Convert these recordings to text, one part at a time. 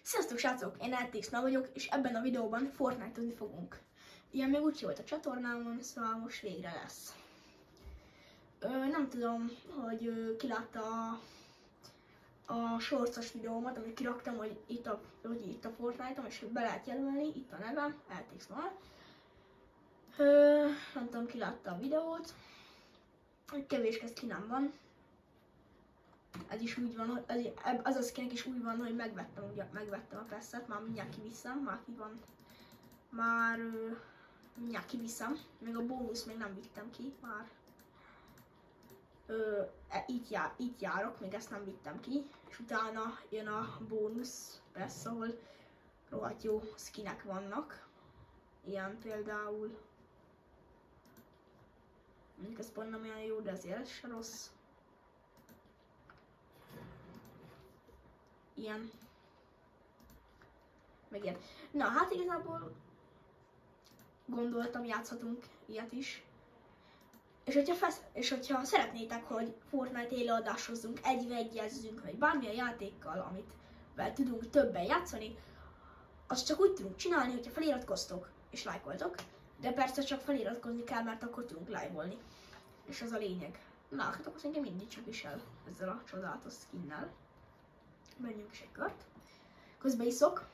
Sziasztok srácok, én LTX vagyok, és ebben a videóban Fortnite-ozni fogunk. Ilyen még úgy volt a csatornámon, szóval most végre lesz. Nem tudom, hogy ki látta a shorts-os videómat, amit kiraktam, hogy itt a Fortnite-om, és be lehet jelölni, itt a nevem, LTX. Nem tudom, ki látta a videót. Kevés skinem van. Ez is úgy van, az a skinek is úgy van, hogy megvettem a passzet, már mindjárt kiviszem, mindjárt kiviszem, még a bónusz még nem vittem ki, már itt járok, még ezt nem vittem ki, és utána jön a bónusz passz, ahol rohadt jó skinek vannak, ilyen például, mondjuk ez pont nem olyan jó, de azért se rossz. Ilyen. Meg ilyen. Na, hát igazából gondoltam, játszhatunk ilyet is. És hogyha szeretnétek, hogy Fortnite élőadáshozzunk, 1v1-ezzünk, vagy bármilyen játékkal, amit tudunk többen játszani, azt csak úgy tudunk csinálni, hogyha feliratkoztok és lájkoltok, de persze csak feliratkozni kell, mert akkor tudunk live-olni. És az a lényeg. Na, hát akkor szerintem mindig csak is el ezzel a csodálatos skinnel. Menjünk is egy kört. Közben iszok.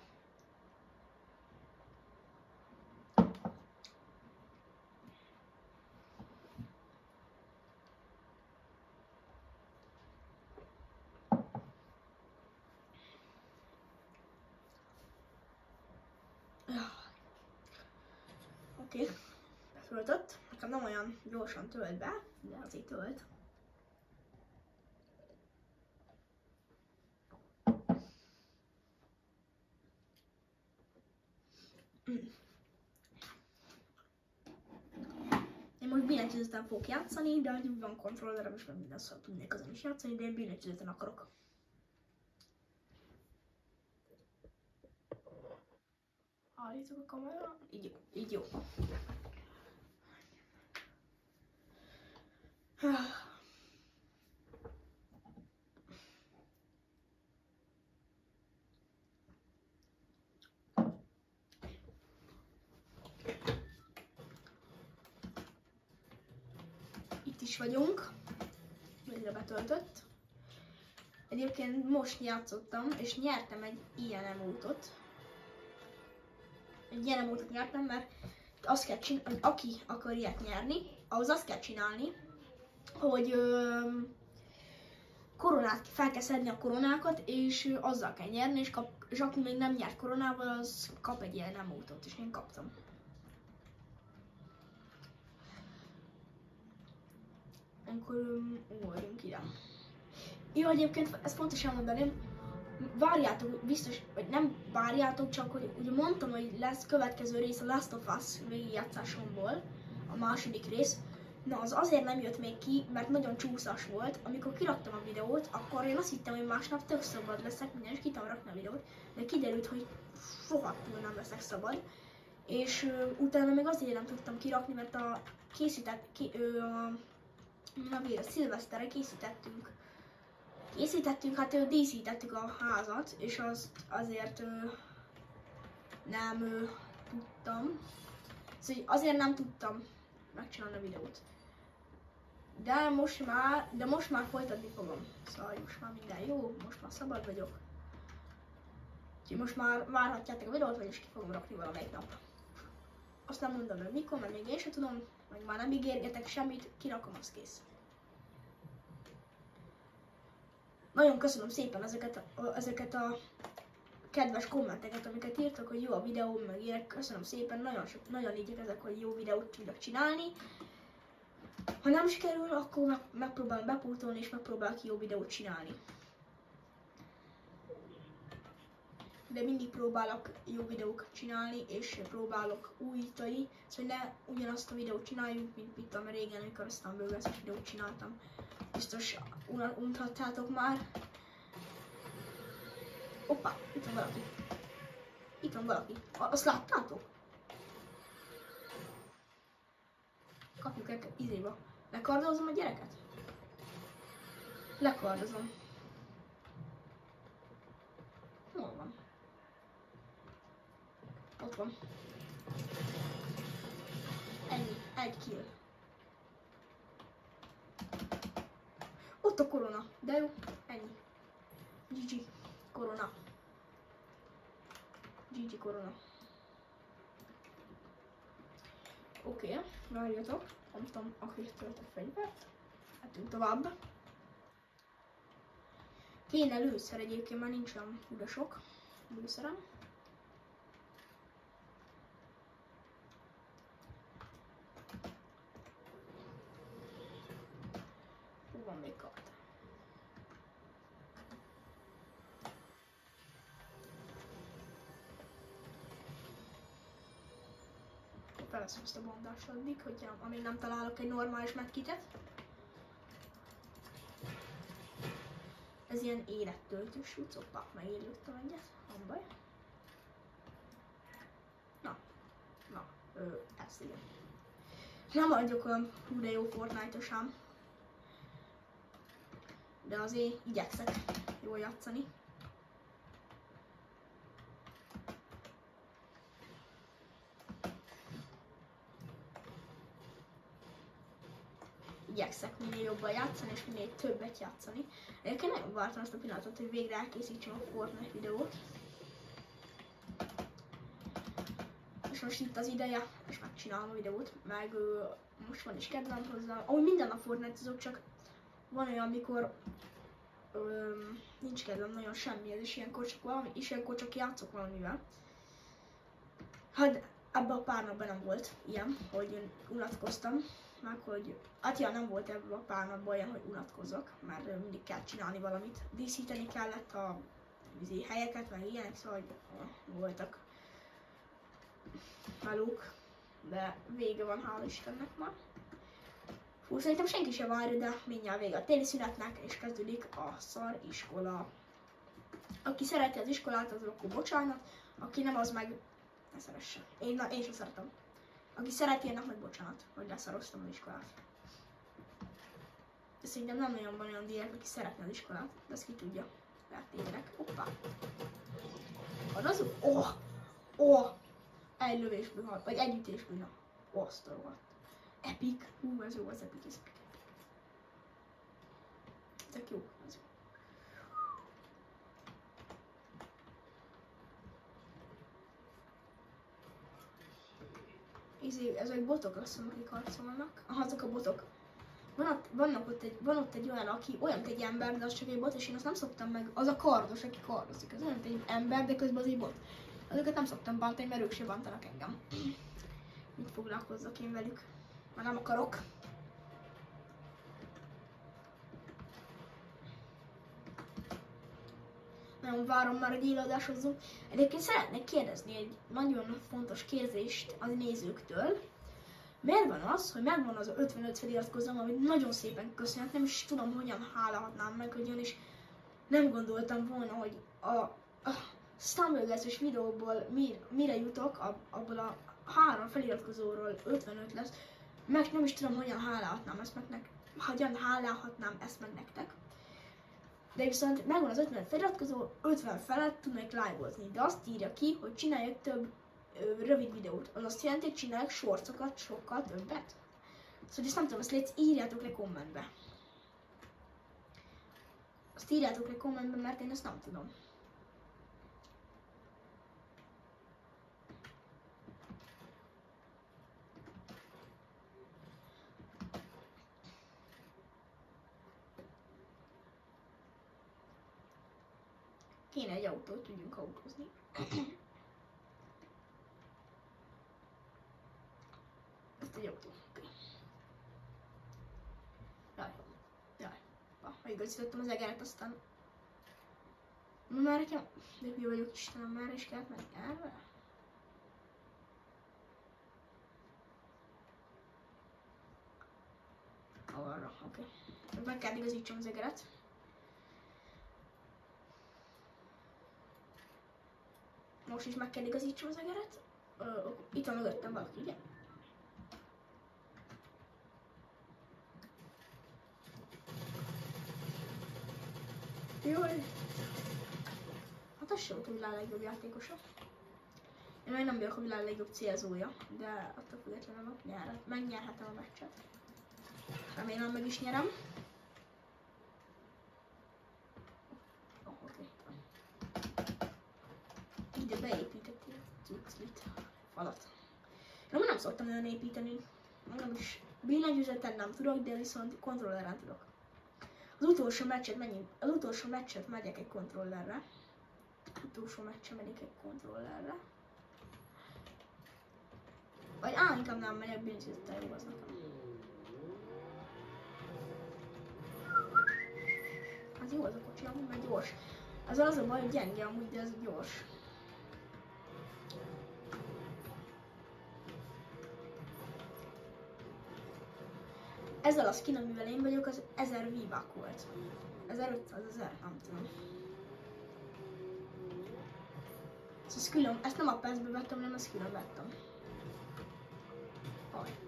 Oké. Betöltött. Nekem nem olyan gyorsan tölt be, de azért tölt. Én most billentyűzeten fogok játszani, de hogy van kontrollerem is, mert minden szóval tudnék azon is játszani, de én billentyűzeten akarok. Állítok a kamera, így jó. Itt is vagyunk, végre betöltött. Egyébként most játszottam, és nyertem egy ilyen emótot. Egy ilyen emótot nyertem, mert azt kell csinálni, hogy aki akar ilyet nyerni, ahhoz azt kell csinálni, hogy koronát, fel kell szedni a koronákat, és azzal kell nyerni, és aki még nem nyert koronával, az kap egy ilyen emótot, és én kaptam. Akkor ugorjunk ide. Jó, egyébként ezt fontos elmondani, várjátok, biztos, vagy nem várjátok, csak hogy ugye mondtam, hogy lesz következő rész a Last of Us végigjátszásomból, a második rész. Na, az azért nem jött még ki, mert nagyon csúszás volt. Amikor kiraktam a videót, akkor én azt hittem, hogy másnap tök szabad leszek, minden, és ki tudtam rakni a videót, de kiderült, hogy rohadtul nem leszek szabad. És utána még azért nem tudtam kirakni, mert a szilveszterre készítettünk, hát díszítettük a házat, és azért nem tudtam. Szóval azért nem tudtam megcsinálni a videót. De most már folytatni fogom. Szóval most már minden jó, most már szabad vagyok. Úgyhogy most már várhatjátok a videót, vagyis ki fogom rakni valamelyik nap. Azt nem mondom meg mikor, mert még én sem tudom, meg már nem ígérgetek semmit, kirakom, az kész. Nagyon köszönöm szépen ezeket a kedves kommenteket, amiket írtak, hogy jó a videó, meg ilyenek. Köszönöm szépen, nagyon igyekezek, hogy jó videót tudok csinálni. Ha nem sikerül, akkor megpróbálom bepótolni, és megpróbálok jó videót csinálni. De mindig próbálok jó videókat csinálni, és próbálok újítani, szóval ne ugyanazt a videót csináljuk, mint itt régen, amikor azt a bőgeszes videót csináltam. Biztos untattátok már. Hoppá, itt van valaki. Itt van valaki. Azt láttátok? Kapjuk el izéba. Lekardozom a gyereket? Lekardozom. Hol van? van. Ennyi, 1 kill. Ott a korona, de jó, ennyi. GG, korona. GG korona. Oké, várjatok, mondtam a hirtöltött fegyvert. Mehetünk tovább. Kéne lőszer, egyébként már nincs olyan húda sok lőszerem. Hú, van még kart. Feleszem ezt a bandást addig, hogy amíg nem találok egy normális medkitet. Ez ilyen élettöltős cucoppa, megérlődtem egyet, nem baj. Na, ezt igen. Nem vagyok olyan hú de jó Fortnite-os ám. De azért igyekszek jól játszani. Igyekszek minél jobban játszani és minél többet játszani. Egyébként nagyon vártam azt a pillanatot, hogy végre elkészítsem a Fortnite videót. És most itt az ideje, és megcsinálom a videót, meg most van is kedvem hozzá. Ahogy minden nap Fortnite-ozok, csak van olyan, amikor nincs kedvem nagyon semmihez, és ilyenkor csak játszok valamivel. Hát ebben a pár napban nem volt ilyen, hogy én unatkoztam, meg hogy hát ja, nem volt ebben a pár napban olyan, hogy unatkozzak, mert mindig kell csinálni valamit. Díszíteni kellett a helyeket, meg ilyenek, szóval voltak melók, de vége van, hál' Istennek már. Hú, szerintem senki sem várja, de mindjárt vége a téli szünetnek, és kezdődik a szar iskola. Aki szereti az iskolát, az akkor bocsánat, aki nem, az meg ne szeresse. Én sem szeretem. Aki szereti, ennek meg bocsánat, hogy leszaroztam az iskolát. De szerintem nem nagyon van olyan diák, aki szeretne az iskolát, de ezt ki tudja. Lehet tévedek. Hoppá. Van az? Egy lövésből hal, vagy egy ütésből, na. Azt a rohadt. Epic. Hú, ez jó, az epic, ez epic. Ezek jó, ez jó. Ezek botok, azt mondom, akik harcolnak. Aha, azok a botok. Van ott egy olyan, aki olyan, mint egy ember, de az csak egy bot, és én azt nem szoktam meg. Az a kardos, aki kardozik. Az olyan, mint egy ember, de közben az egy bot. Azokat nem szoktam bántani, mert ők se bántanak engem. Mit foglalkozzak én velük? Már nem akarok. Nagyon várom már, hogy élőadásozzunk. Egyébként szeretnék kérdezni egy nagyon fontos kérdést az nézőktől. Miért van az, hogy megvan az a 55 feliratkozóm, amit nagyon szépen köszönök, nem is tudom, hogyan hálálhatnám meg, ugyanis nem gondoltam volna, hogy a Stumbleguys-es videóból mire jutok, abból a 3 feliratkozóról 55 lesz, meg nem is tudom, hogyan hálálhatnám ezt meg nektek. De viszont megvan az 50 feliratkozó, 50 felett tudnék live-ozni, de azt írja ki, hogy csináljak több rövid videót. Az azt jelenti, hogy csinálják shortsokat sokkal többet. Szóval ezt nem tudom, ezt légy, írjátok le kommentbe. Azt írjátok le kommentbe, mert én ezt nem tudom. Kéne egy autó, hogy tudjunk autózni. Ezt egy autó. Okay. Jaj. Megigazítottam az egeret, aztán... Már nekem... De hülye vagyok, Istenem, már is kellett menni erre? Arra, oké. Okay. Meg kell igazítsam az egeret. Most is meg kell igazítsam az egeret. Itt van mögöttem valaki, ugye? Jaj! Hát az sem volt, hogy a legjobb játékosa. Én még nem vagyok a világ legjobb célzója, de attól függetlenül megnyerhetem a meccset. Remélem meg is nyerem. Oké. Ide beépítették cucclit, falat. Én nem szoktam nagyon építeni, nem is billentyűzeten nem tudok, de viszont kontrolleren tudok. Az utolsó meccset megyek egy kontrollerre. Vagy inkább nem megyek billentyűzettel, jó az nekem. Az jó az a kocsi, amúgy meg gyors. Az a baj, hogy gyenge amúgy, de ez gyors. Ezzel a skin, amivel én vagyok, az 1000 V-buck volt. 1500, 1000, nem tudom. Ezt nem a percbe vettem, hanem ezt külön vettem. Aj.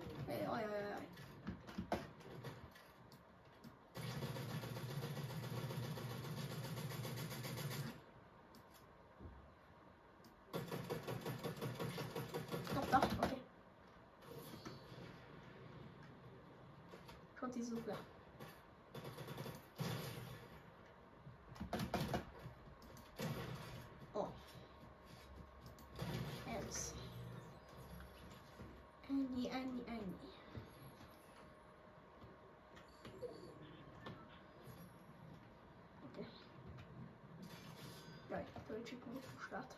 Kapta, oké. Sotizzuk le. Ez. Ennyi. Oké. Jaj, töltsük meg a puskát.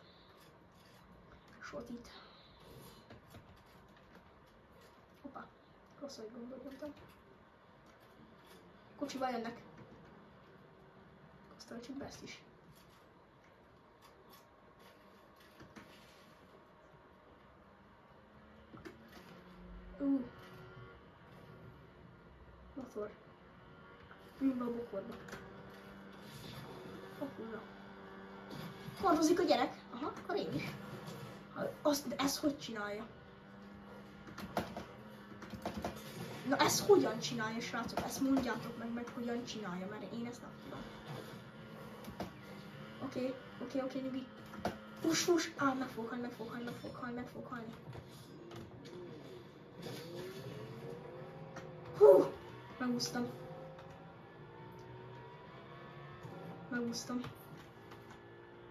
Sotit. Hoppá, rossz, hogy gondolkodtam. Kocsival jönnek. Azt töltsük be ezt is. Motor. Bűnbe a bokorba. Apura. Kardozik a gyerek. Aha, akkor én is. De ezt hogy csinálja? Na ezt hogyan csinálja, srácok? Ezt mondjátok meg hogyan csinálja, mert én ezt nem tudom. Oké, nyugi. Push. Meg fog halni. Hú! Megúsztam.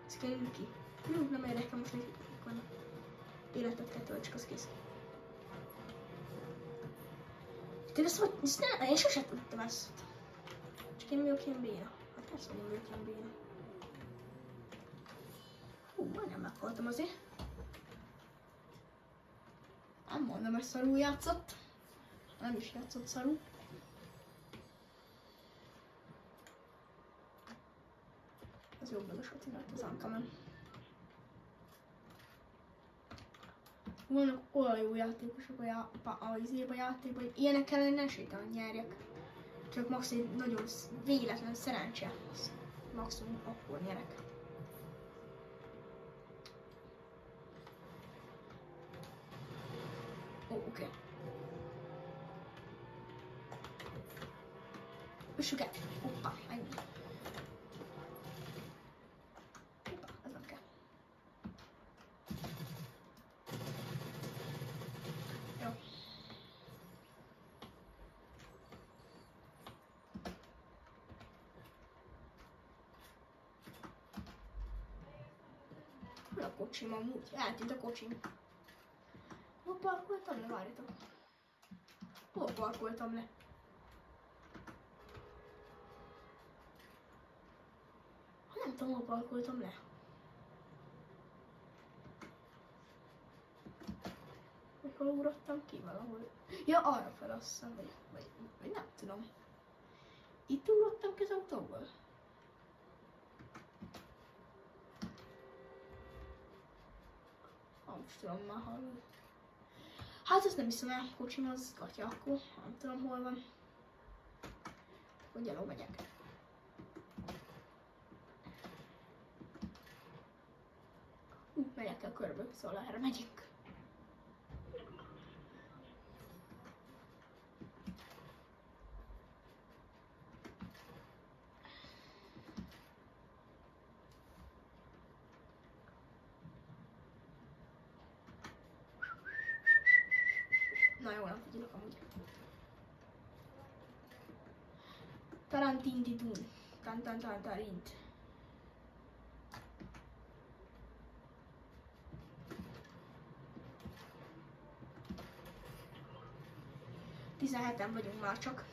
Ez kerül ki. Nem érdekel most, hogy életet kell töltsük, az kész. Én sose tudtam ezt. Csak én vagyok ilyen béna. Hát persze, hogy én vagyok ilyen béna. Majdnem meghaltam azért. Nem mondom, hogy szarul játszott. Nem is játszott szarul. Ez jobb meg a sotinát az Uncommon. Vannak olyan jó játékosok a játékban, hogy ilyenek ellen nem sétálni nyerjek. Csak maximum nagyon véletlen szerencse. Maximum akkor nyerek. Oké. Üssük el. Hoppá, ennyi. Hoppá, ez nem kell. Jó. Hol a kocsim amúgy? Eltűnt a kocsim. Hol parkoltam le? Várjatok. Hol parkoltam le? Nem tudom, hol parkoltam le. Mikor ugrottam ki valahol? Ja, arra fel azt hiszem, vagy nem tudom. Itt ugrottam ki az autóból? Nem tudom már hallani. Hát ezt nem hiszem el, kocsim az gatya akkor, nem tudom hol van. Akkor gyalog megyek. Megyek el körbe, szóval erre megyünk. jól nem figyelök amúgy. Tarantintitun. Tantantantarint. Tizenheten vagyunk már csak.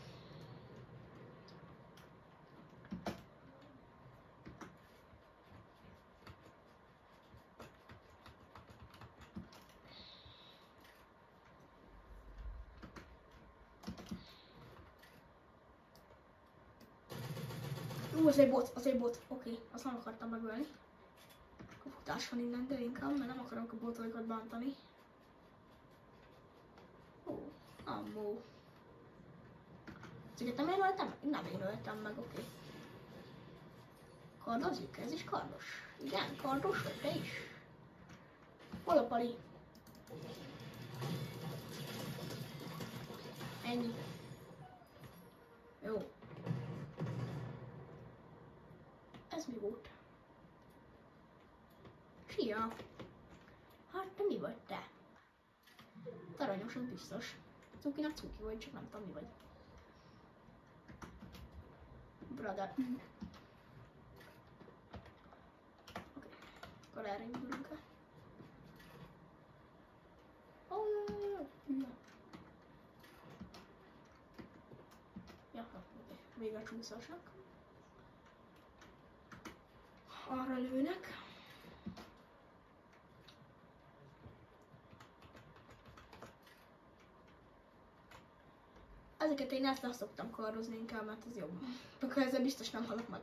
Az egy bot, oké, azt nem akartam megölni. A futás van innentől inkább, mert nem akarom a botokat bántani. Ó, ammó. Ezeket nem én öltem meg? Nem én öltem meg, oké. Kardozzuk, ez is kardos. Igen, kardos vagy te is. Hol a pali? Ennyi. Jó. Ez mi volt? Szia! Hát te mi vagy te? Aranyos, az biztos. Cukinak cuki vagy, csak nem tudom mi vagy. Brother. Oké. Akkor erre indulunk el. Ja, oké. Vége a csúszásnak. Arra lőnek. Ezeket én ezt szoktam kardozni inkább, mert ez jobb. Akkor ezzel biztos nem halok meg.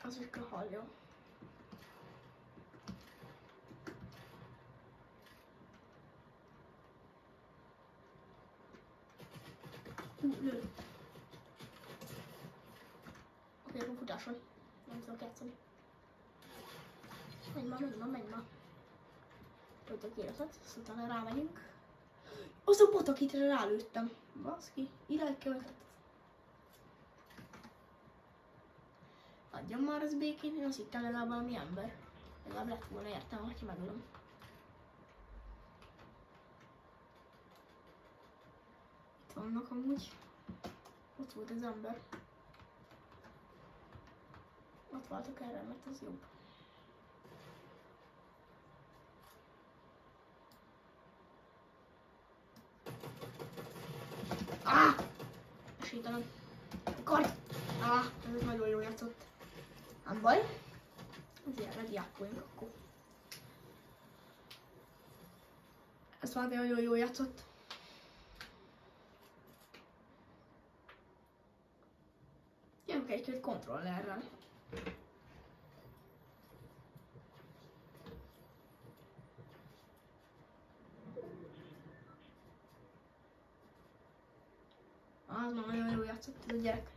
Az is kell halljon. Lő. Oké, akkor futás van. Nem tudok játszani. Menj ma, menj ma. Töltök életet, azt utána rámegyünk. Az a bot, akit rálőttem. Baszki, irány követett. Adjon már az békén, én azt hittem legalább valami ember. Legalább lett volna értem, hogyha megölöm. Itt vannak amúgy. Ott volt az ember. Ott váltok erre, mert az jobb. Esélytelen. Kardj! Ez nagyon jól játszott. Nem baj. Ezért lediákoljunk akkor. Ez már nagyon jól játszott. Jönk egy-két kontrollerrel. Az már nagyon jól játszott ez a gyerek.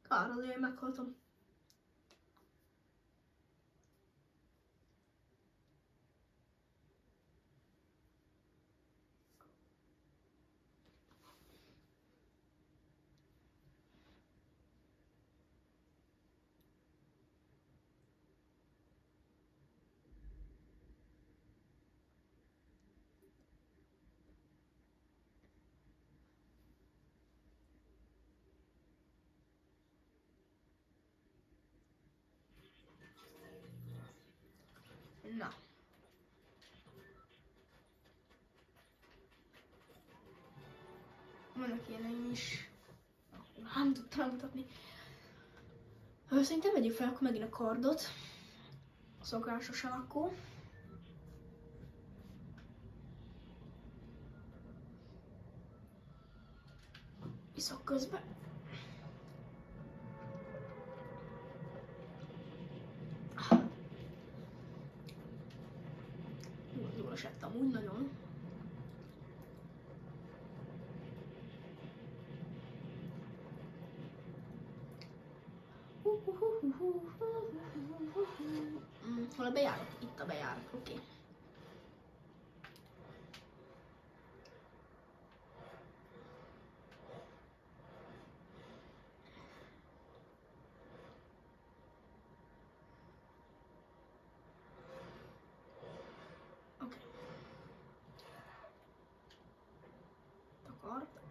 Kár, azért én meghaltam. Na. Vannak ilyeneim is. Nem tudtam mutatni. Szerintem vegyük fel akkor megint a kardot. Szokásosan akkor. Iszok közben. Jól esett amúgy nagyon. Hol a bejárat? Itt a bejárat, oké. Okay.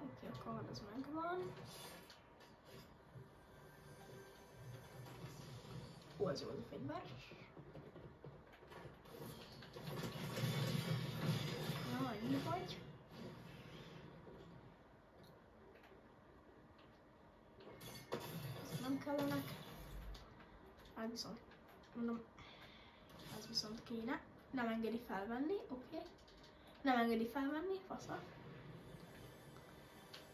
Oké, a kard az megvan. Ó, ez jó az a fegyver. Na, ennyi vagy. Ez nem kellenek. Ez viszont, mondom, ez viszont kéne. Nem engedi felvenni, oké. Nem engedi felvenni, fasza.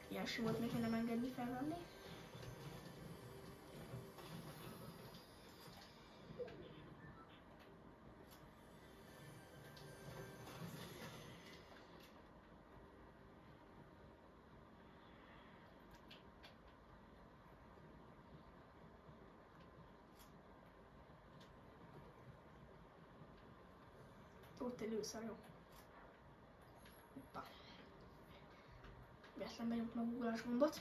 Ilyen sem volt még, hogy nem engedni felvenni. Ott egy lőszer, jó. Hoppá. Véletlen benyomtam a Google-as gombot.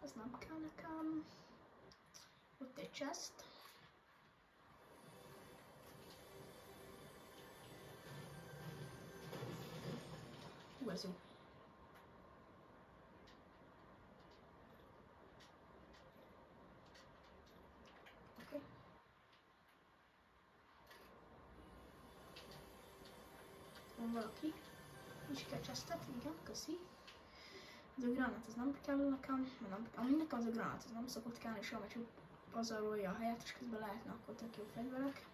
Ez nem kell nekem. Ott egy chest. Ez jó. Oké. Van valaki. Is kell chestet, igen, köszi. Ez a granát, ez nem kell nekem, ami nekem az a granát, ez nem szokott kellni soha, mert csak pazarolja a helyet, és közben lehetne akkor tök jó fegyverek.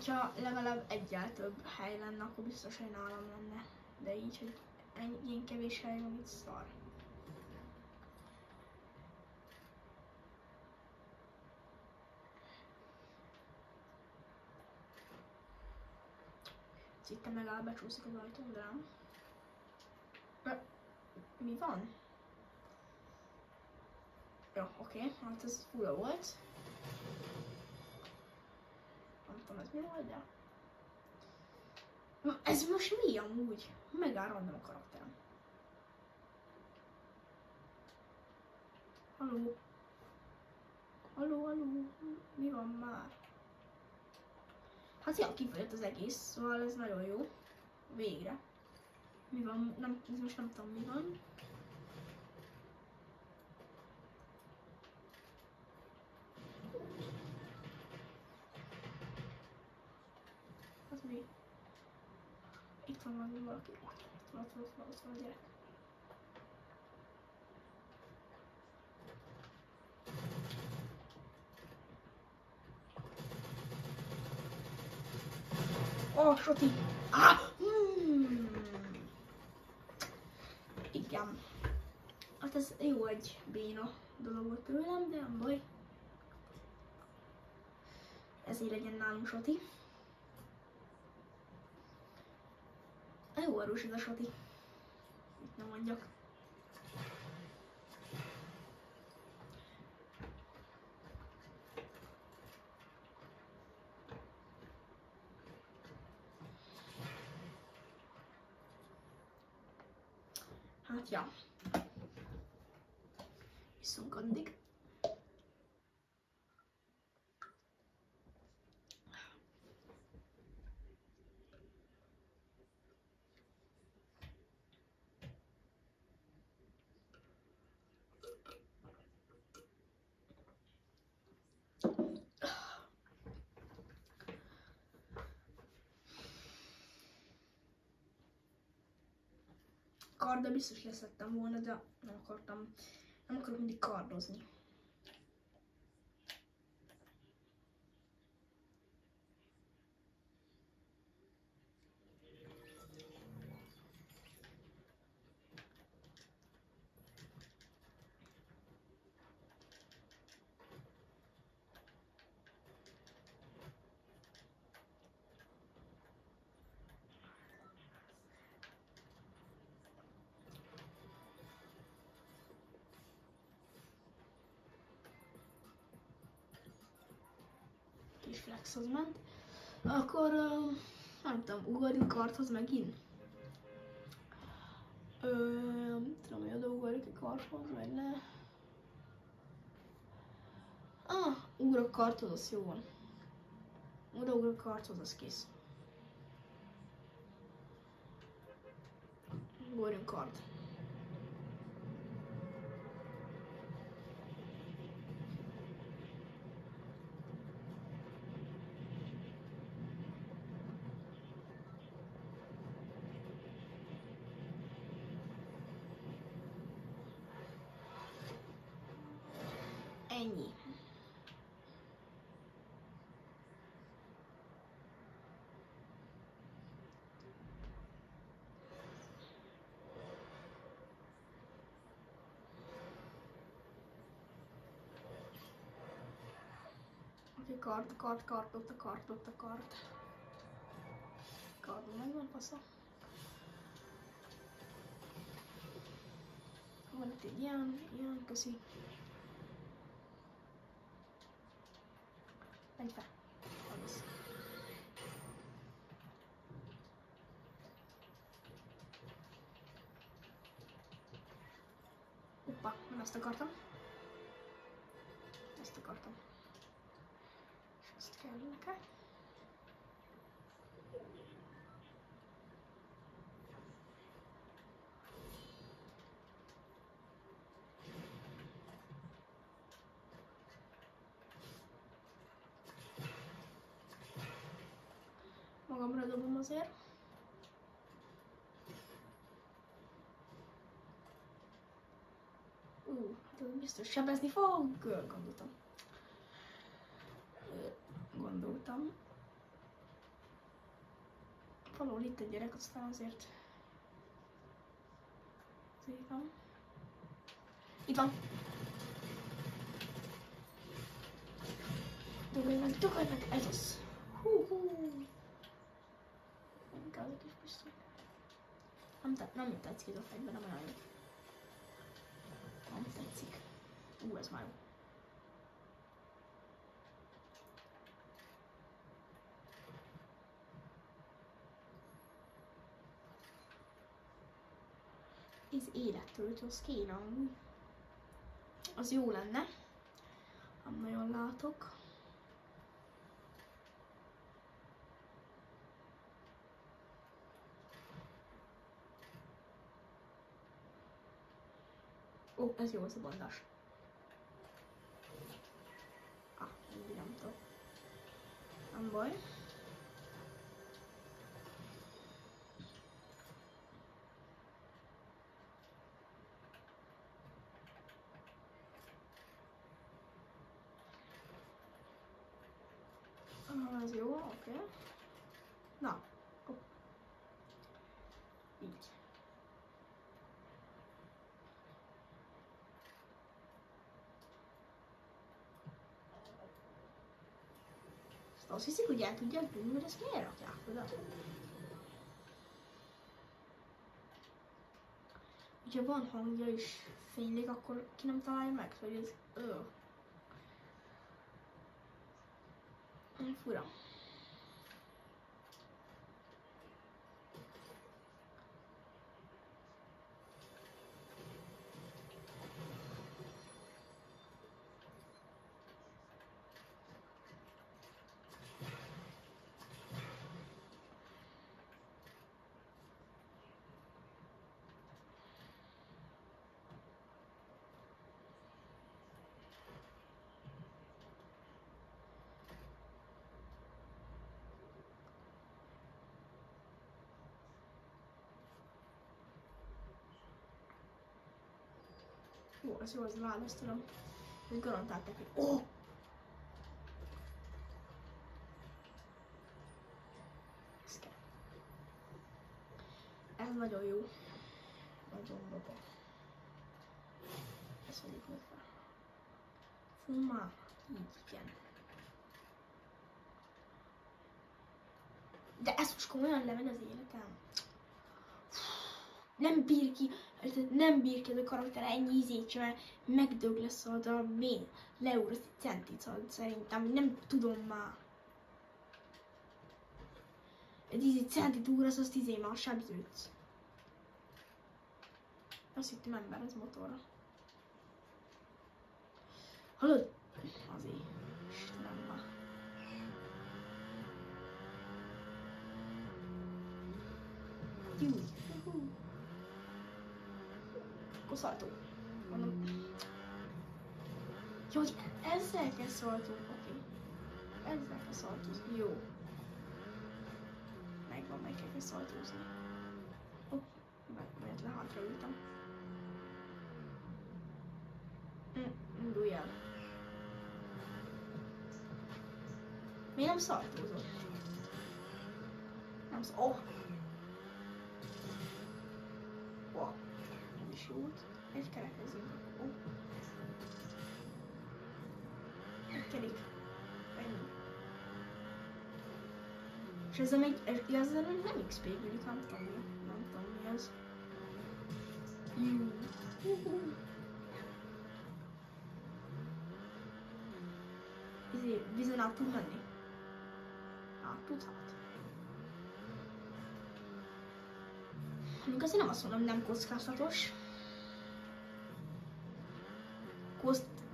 Ha legalább egyel több hely lenne, akkor biztos, hogy nálam lenne. De így, hogy ilyen kevés hely van, itt szar. Itt megáll, becsúszik az ajtón, de nem. Mi van? Jó, oké, hát ez fura volt. Nem tudom, ez mi volt, de... Ez most mi amúgy? Megáll random a karakterem. Haló? Haló, haló? Mi van már? Hát ja, kifejött az egész, szóval ez nagyon jó. Végre. Mi van? Nem, most nem tudom mi van. Az mi? Itt van valaki. Ott van a gyerek. Oh, Soti! Ah! Igen. Hát ez jó egy béna dolog volt tőlem, de nem baj. Ezért legyen nálunk Soti. Jó erős ez a Soti. Mit nem mondjak. Hát ja. Iszunk addig. Karddal biztos leszettem volna, de nem akartam. Nem akarok mindig kardozni. kis flexhoz ment. Akkor nem tudom, ugorjunk karthoz megint. Nem tudom, hogy odaugorjuk a karthoz, vagy ne. Ugrok karthoz, az jó van. Odaugrok karthoz, az kész. Ugorjunk kart. Ennyi. Oké, kart, ott a kart. Kardon megvan, fasza. Van itt egy ilyen, köszi. Menj fel. Az. Hoppa, nem ezt akartam. Ezt akartam. És ezt kell neked. Magamra dobom azért. Hát ez biztos sebezni fog, gondoltam. Valahol itt egy gyerek, aztán azért van. Itt van. Dugolj meg, ez az. Hú. Inkább egy kis pisztoly. Nem tetszik ez a fegyver, nem olyan jó. Nem tetszik. Ez már jó. Ez élettöltő, az kéne amúgy. Az jó lenne. Nem nagyon látok. Ó, ez jó, ez a bandás. Nem tudom. Nem baj. Ez jó, oké. Na, hopp. Így. Azt hiszik, hogy el tudják bűnni, hogy ezt miért rakják oda? Ha van hangja is fénylik, akkor ki nem találja meg, hogy ez fura. Jó, ez jó, az választ tudom. Hogy garantálták, hogy Ez kell. Ez nagyon jó. Nagyon baba. Ezt vegyük meg fel. Fumá. Így, igen. De ez most komolyan lemegy az életem. Nem bír ki ez a karakter ennyi ízét sem, mert megdög lesz a mély. Leúr az egy centit, szerintem, nem tudom már. Egy ízi centi túrasz, azt már sebződsz. Azt hittem ember, ez motorra. Hallod? Azért. Istenem már. Jó. Akkor szaltó. Mondom. Jó, hogy ezzel kell szaltózni. Oké. Ezzel kell szaltózni. Jó. Megvan, meg kell szaltózni. Hopp. Véletlen hátraültem. Indulj el. Miért nem szaltózott? Nem oh! Oh! Nem is jót. Egy kerekezünk. Oh! Egy kerék. Ennyi. És ezzel még, ezzel nem XP gyűlik, nem tudom mi ez. Vízen át tud menni? Át tudhat. Mondjuk azért nem azt mondom, nem kockáztatos.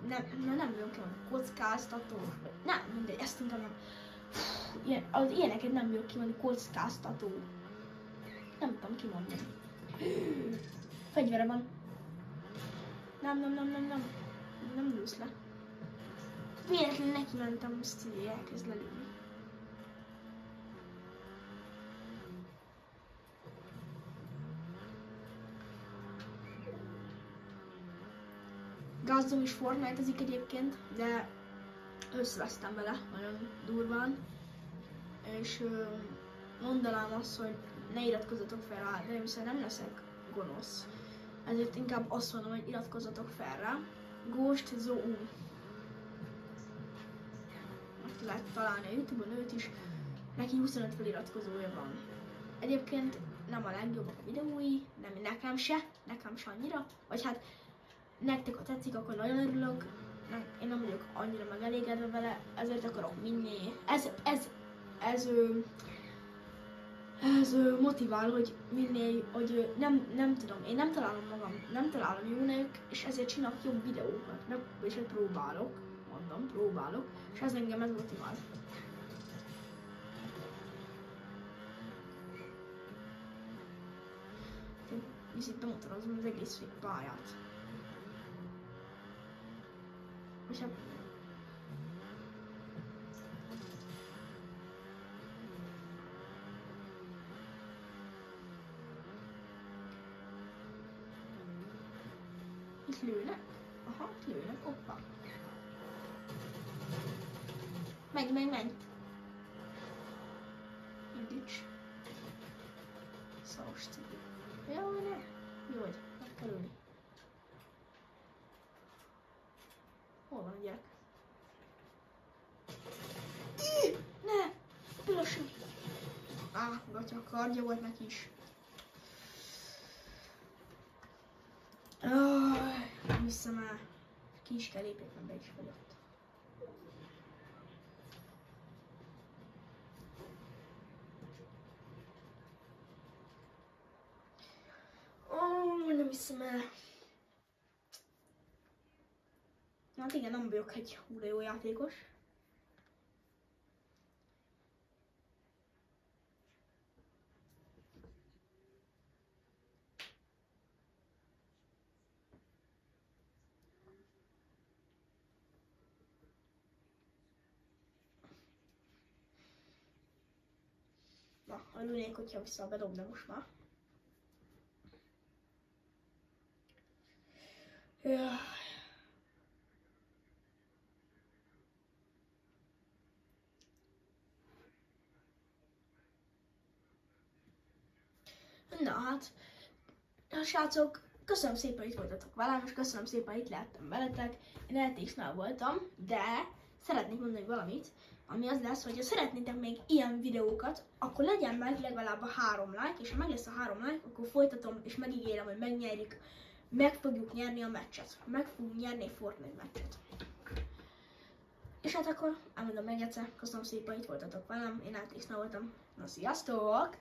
Nem vagyok kimondani, kockáztató. Nem, mindegy, ezt inkább nem. Az ilyeneket nem vagyok kimondani, kockáztató. Nem tudom kimondani. Fegyvere van. Nem lősz le. Véletlenül neki mentem, azt így elkezd lelőni. Gazdom is Fortnite-ezik egyébként, de összevesztem vele nagyon durván. És mondanám azt, hogy ne iratkozzatok fel rá, de én viszont nem leszek gonosz. Ezért inkább azt mondom, hogy iratkozzatok fel rá. Ghost Zone. Lehet találni a Youtube-on őt is, neki 25 feliratkozója van. Egyébként nem a legjobbak a videói, nem nekem se annyira, vagy hát nektek ha tetszik, akkor nagyon örülök, én nem vagyok annyira megelégedve vele, ezért akarok minél, ez motivál, hogy minél, hogy nem tudom, én nem találom jónak, és ezért csinálok jobb videókat, és próbálok, és ez engem ez motivál. Viszont bemotorozom az egész pályát. És hát... Itt lőnek? Aha, itt lőnek, oppa. Menj! Indíts. Szaros cipő. Jaj, ne! Jó, meg kell ülni. Hol van a gyerek? Ne! Pilosan! Gatya, kardja volt neki is. Nem hiszem el. Ki is kell lépni, be is vagyok. Nem hiszem el. Hát igen, nem vagyok egy húra jó játékos. Na, örülnék, hogyha vissza bedobna most már. Na hát, srácok, köszönöm szépen, hogy itt voltatok velem, és köszönöm szépen, hogy itt lehettem veletek. Én eltésnál voltam, de szeretnék mondani valamit, ami az lesz, hogy ha szeretnétek még ilyen videókat, akkor legyen meg legalább a 3 like, és ha meg lesz a 3 like, akkor folytatom, és megígérem, hogy megnyerjük, meg fogjuk nyerni a meccset. Meg fogjuk nyerni a Fortnite meccset. És hát akkor elmondom még egyszer, köszönöm szépen, itt voltatok velem, én Átészna voltam. Na, sziasztok!